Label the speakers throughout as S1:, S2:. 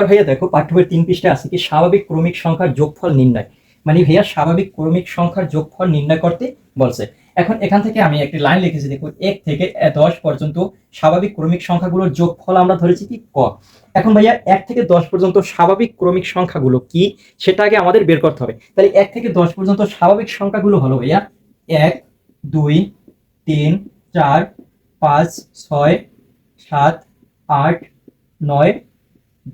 S1: ভাইয়া দেখো পাঠ্যবইয়ের 3 পৃষ্ঠায় আছে কি স্বাভাবিক ক্রমিক সংখ্যার যোগফল নির্ণয়। মানে ভাইয়া স্বাভাবিক ক্রমিক সংখ্যার যোগফল নির্ণয় করতে বলছে। এখন এখান থেকে আমি একটি লাইন লিখেছি, দেখো 1 থেকে 10 পর্যন্ত স্বাভাবিক ক্রমিক সংখ্যাগুলোর যোগফল আমরা ধরেছি কি ক। এখন ভাইয়া 1 থেকে 10 পর্যন্ত স্বাভাবিক ক্রমিক সংখ্যাগুলো কি সেটা আগে আমাদের বের করতে হবে। তাহলে 1 থেকে 10 পর্যন্ত স্বাভাবিক সংখ্যাগুলো হলো ভাইয়া 1, 2, 3, 4, 5, 6, 7, 8, 9,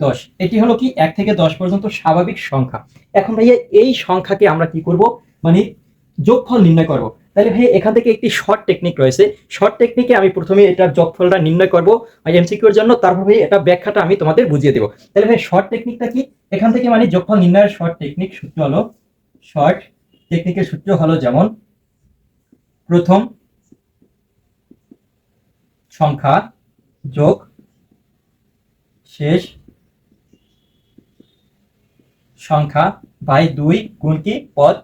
S1: 10। এটি হলো কি 1 থেকে 10 পর্যন্ত স্বাভাবিক সংখ্যা। এখন ভাইয়া এই সংখ্যাকে আমরা কি করব, মানে যোগফল নির্ণয় করব। তাহলে ভাই এখান থেকে একটি শর্ট টেকনিক রয়েছে। শর্ট টেকনিকে আমি প্রথমে এটার যোগফলটা নির্ণয় করব এমসিকিউর জন্য, তারপর ভাই এটা ব্যাখ্যাটা আমি তোমাদের বুঝিয়ে দেব। তাহলে ভাই শর্ট টেকনিকটা কি, এখান থেকে মানে যোগফল নির্ণয়ের শর্ট টেকনিক সূত্র হলো, শর্ট টেকনিকের সূত্র হলো যেমন প্রথম সংখ্যা যোগ শেষ সংখ্যা বাই 2 গুণ কি পদ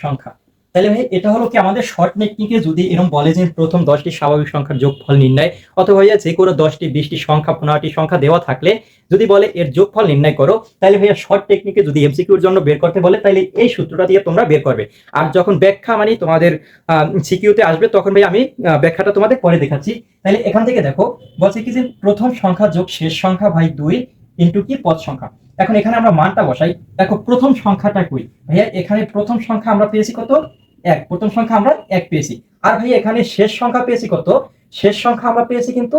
S1: সংখ্যা। তাহলে ভাই এটা হলো কি আমাদের শর্ট টেকনিকে যদি এরকম বলে যে প্রথম 10টি স্বাভাবিক সংখ্যার যোগফল নির্ণয়, অথবা ভাইয়া যে কোনো 10টি 20টি সংখ্যা 15টি সংখ্যা দেওয়া থাকলে যদি বলে এর যোগফল নির্ণয় করো, তাহলে ভাইয়া শর্ট টেকনিকে যদি এমসিকিউর জন্য বের করতে বলে তাহলে এই সূত্রটা দিয়ে তোমরা বের করবে। আর যখন ব্যাখ্যা মানে তোমাদের সিকিউতে আসবে তখন ভাই আমি ব্যাখ্যাটা তোমাদের পরে দেখাচ্ছি। তাহলে এখান থেকে দেখো বলছে কি যে প্রথম সংখ্যা যোগ শেষ সংখ্যা বাই 2 ইন্টু কি পদ সংখ্যা। এখন এখানে আমরা মানটা বসাই। দেখো প্রথম সংখ্যাটা কই ভাইয়া, এখানে প্রথম সংখ্যা আমরা পেয়েছি কত, 1। প্রথম সংখ্যা আমরা 1 পেয়েছি। আর ভাই এখানে শেষ সংখ্যা পেয়েছি কত, শেষ সংখ্যা আমরা পেয়েছি কিন্তু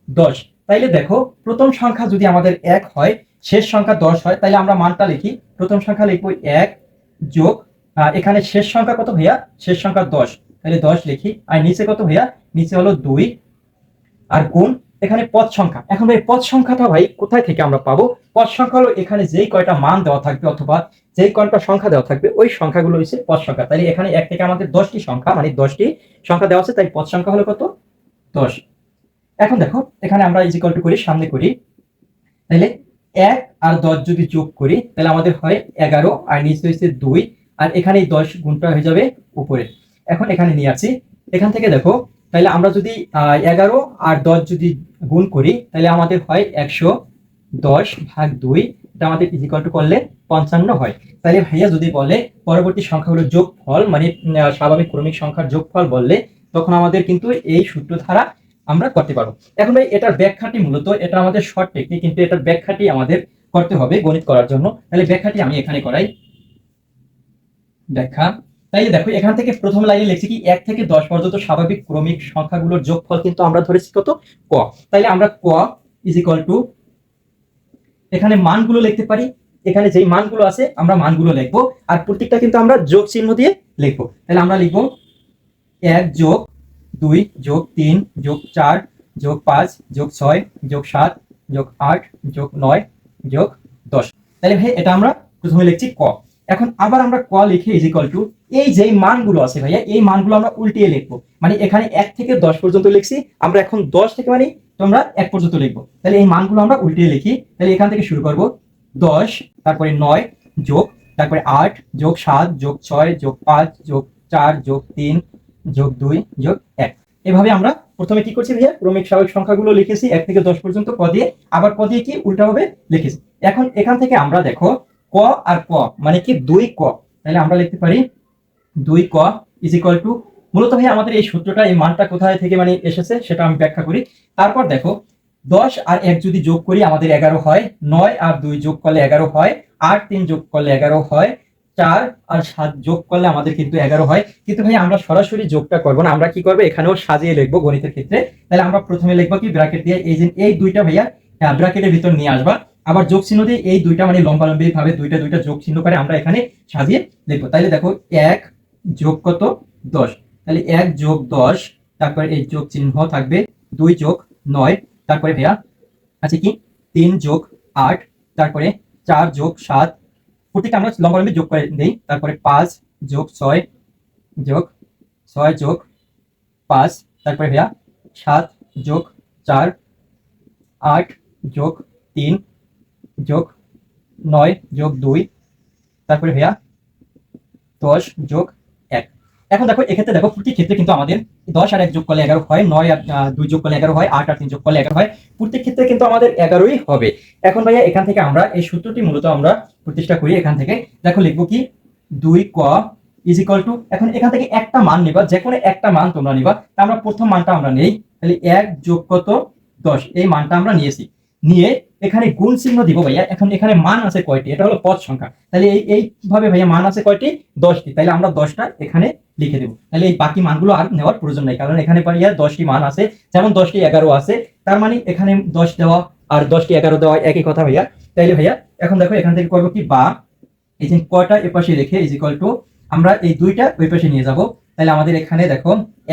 S1: 10। তাইলে দেখো প্রথম সংখ্যা যদি আমাদের 1 হয়, শেষ সংখ্যা 10 হয়, তাহলে আমরা মানটা লিখি, প্রথম সংখ্যা লিখবো 1 যোগ এখানে শেষ সংখ্যা কত ভাইয়া, শেষ সংখ্যা 10, তাহলে 10 লিখি। আর নিচে কত ভাইয়া, নিচে হলো 2 আর গুণ এখানে পদ সংখ্যা। এখন ভাই পদ সংখ্যাটা ভাই কোথায় থেকে আমরা পাবো, পদ সংখ্যা হলো এখানে যেই কয়টা মান দেওয়া থাকবে অথবা যেই কয়টা সংখ্যা দেওয়া থাকবে ওই সংখ্যাগুলো হচ্ছে পদ সংখ্যা। তাহলে এখানে 1 থেকে আমাদের 10টি সংখ্যা মানে 10টি সংখ্যা দেওয়া আছে, তাই পদ সংখ্যা হলো কত, 10। এখন দেখো এখানে আমরা ইজ ইকুয়াল টু করি, সামনে করি, তাহলে 1 আর 10 যদি যোগ করি তাহলে আমাদের হয় 11 আর নিচে হচ্ছে 2 আর এখানে 10 গুণটা হয়ে যাবে উপরে। এখন এখানে নিয়ে আসি, এখান থেকে দেখো তাহলে আমরা যদি 11 আর 10 যদি গুণ করি তাহলে আমাদের হয় 110 ভাগ 2, এটা আমাদের ইজ ইকুয়াল টু করলে 55 হয়। তাহলে ভাইয়া যদি বলে পরবর্তী সংখ্যাগুলোর যোগফল মানে স্বাভাবিক ক্রমিক সংখ্যার যোগফল বললে তখন আমাদের কিন্তু এই সূত্র দ্বারা আমরা করতে পারবো। এখন ভাই এটার ব্যাখ্যাটি মূলত এটা আমাদের শর্ট টেকনিক, কিন্তু এটার ব্যাখ্যাটি আমাদের করতে হবে গণিত করার জন্য। তাহলে ব্যাখ্যাটি আমি এখানে করাই, ব্যাখ্যা। তাই দেখো এখান থেকে প্রথম লাইনে লিখছি কি 1 থেকে 10 পর্যন্ত স্বাভাবিক ক্রমিক সংখ্যাগুলোর যোগফল কিন্তু আমরা ধরেছি কত, ক। তাইলে আমরা ক ইজ ইকুয়াল টু এখানে মানগুলো লিখতে পারি, এখানে যেই মানগুলো আছে আমরা মানগুলো লিখবো আর প্রত্যেকটা কিন্তু আমরা যোগ চিহ্ন দিয়ে লিখবো। তাহলে আমরা লিখবো 1 যোগ 2 যোগ 3 যোগ 4 যোগ 5 যোগ 6 যোগ 7 যোগ 8 যোগ 9 যোগ 10। তাহলে ভাই এটা আমরা প্রথমে লিখছি ক। এখন আবার আমরা ক লিখে ইজ ইকুয়াল টু এই যেই মানগুলো আছে ভাইয়া এই মানগুলো আমরা উল্টিয়ে লিখবো। মানে এখানে 1 থেকে 10 পর্যন্ত লিখছি, আমরা এখন 10 থেকে মানে তোমরা 1 পর্যন্ত লিখবো। তাহলে এই মানগুলো আমরা উল্টিয়ে লিখি। তাহলে এখান থেকে শুরু করব 10, তারপরে 9 যোগ, তারপরে 8 যোগ 7 যোগ 6 যোগ 5 যোগ 4 যোগ 3 যোগ 2 যোগ 1। এভাবে আমরা প্রথমে কি করছি ভাইয়া, ক্রমিক স্বাভাবিক সংখ্যাগুলো লিখেছি 1 থেকে 10 পর্যন্ত ক দিয়ে, আবার ক দিয়ে কি উল্টাভাবে লিখেছি। এখন এখান থেকে আমরা দেখো ক আর ক মানে কি 2 ক, তাহলে আমরা লিখতে পারি 2 ক ইজ ইকুয়াল টু, মূলত ভাই আমাদের এই সূত্রটা এই মানটা কোথায় থেকে মানে এসেছে সেটা আমি ব্যাখ্যা করি। তারপর দেখো 10 আর 1 যদি যোগ করি আমাদের 11 হয়, 9 আর 2 যোগ করলে 11 হয়, 8 3 যোগ করলে 11 হয়, 4 আর 7 যোগ করলে আমাদের কিন্তু 11 হয়। কিন্তু ভাই আমরা সরাসরি যোগটা করব না, আমরা কি করব এখানেও সাজিয়ে লিখবো গণিতের ক্ষেত্রে। তাহলে আমরা প্রথমে লিখবো কি ব্র্যাকেট দিয়ে এই যে এই দুইটা ভাইয়া ব্র্যাকেটের ভিতর নিয়ে আসবা, আবার যোগ চিহ্ন দিয়ে এই দুইটা মানে লম্বালম্বি ভাবে দুইটা দুইটা যোগ চিহ্ন করে আমরা এখানে সাজিয়ে লিখবো। তাহলে দেখো 1 যোগ কত 10, তাহলে 1 যোগ 10, তারপরে এই যোগ চিহ্ন থাকবে 2 যোগ 9, তারপরে ভাইয়া আছে কি 3 যোগ 8, তারপরে 4 যোগ 7, প্রত্যেকটা আমরা লম্বালম্বি যোগ করে দেই। তারপরে 5 যোগ 6 যোগ 6 যোগ 5, তারপরে ভাইয়া 7 যোগ 4, 8 যোগ 3 যোগ 9 যোগ 2, তারপরে ভাইয়া 10 যোগ 1। এখন দেখো এক্ষেত্রে দেখো প্রতি ক্ষেত্রে কিন্তু আমাদের 10 আর 1 যোগ করলে 11 হয়, 9 আর 2 যোগ করলে 11 হয়, 8 আর 3 যোগ করলে 11 হয়। প্রত্যেক ক্ষেত্রে কিন্তু আমাদের 11ই হবে। এখন ভাইয়া এখান থেকে আমরা এই সূত্রটি মূলত আমরা প্রতিষ্ঠা করি। এখান থেকে দেখো লিখবো কি 2 ক ইজ ইকুয়াল টু, এখন এখান থেকে একটা মান নিবা, যে কোনো একটা মান তোমরা নিবা। তা আমরা প্রথম মানটা আমরা নেই, তাহলে 1 যোগ কত 10, এই মানটা আমরা নিয়েছি। নিয়ে এখানে গুণ চিহ্ন দিব ভাইয়া। এখন এখানে মান আছে কয়টি, এটা হলো পদ সংখ্যা, তাহলে এইভাবে ভাইয়া মান আছে কয়টি 10টি, তাহলে আমরা 10টা এখানে লিখে দেব। তাহলে এই বাকি মানগুলো আর নেওয়ার প্রয়োজন নাই, কারণ এখানে ভাইয়া 10টি মান আছে, যেমন 10টি 11 আছে, তার মানে এখানে 10 দেওয়া আর 10টি 11 দেওয়া একই কথা ভাইয়া। তাইলে ভাইয়া এখন দেখো এখান থেকে করবো কি, বা এই যে কয়টা এ পাশে রেখে ইজ ইকুয়াল টু আমরা এই 2টা ওই পাশে নিয়ে যাব। তাহলে আমাদের এখানে দেখো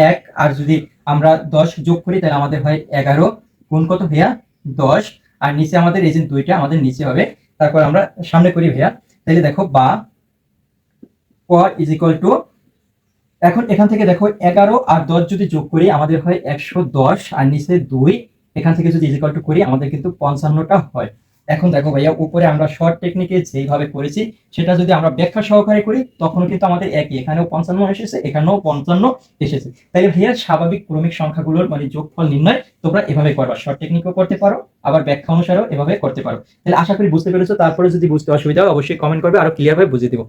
S1: 1 আর যদি আমরা 10 যোগ করি তাহলে আমাদের হয় 11 গুণ কত ভাইয়া 10, আর নিচে আমাদের এই যে 2টা আমাদের নিচে হবে। তারপর আমরা সামনে করি ভাইয়া। তাহলে দেখো বা ক ইজ ইকুয়াল টু, এখন এখান থেকে দেখো 11 আর 10 যদি যোগ করি আমাদের হয় 110, আর নিচে 2, এখান থেকে যদি ইজ ইকুয়াল টু করি আমাদের কিন্তু 55টা হয়। এখন দেখো ভাইয়া উপরে আমরা শর্ট টেকনিকে যেইভাবে করেছি সেটা যদি আমরা ব্যাখ্যা সহকারে করি তখন কিন্তু আমাদের একই, এখানেও 55 এসেছে, এখানেও 55 এসেছে। তাই ভাইয়া স্বাভাবিক ক্রমিক সংখ্যাগুলোর মানে যোগফল নির্ণয় তোমরা এভাবে করবা, শর্ট টেকনিকও করতে পারো, আবার ব্যাখ্যা অনুসারেও এভাবে করতে পারো। তাহলে আশা করি বুঝতে পেরেছো। তারপরে যদি বুঝতে অসুবিধা হয় অবশ্যই কমেন্ট করবে, আরো ক্লিয়ার ভাবে বুঝিয়ে দিব।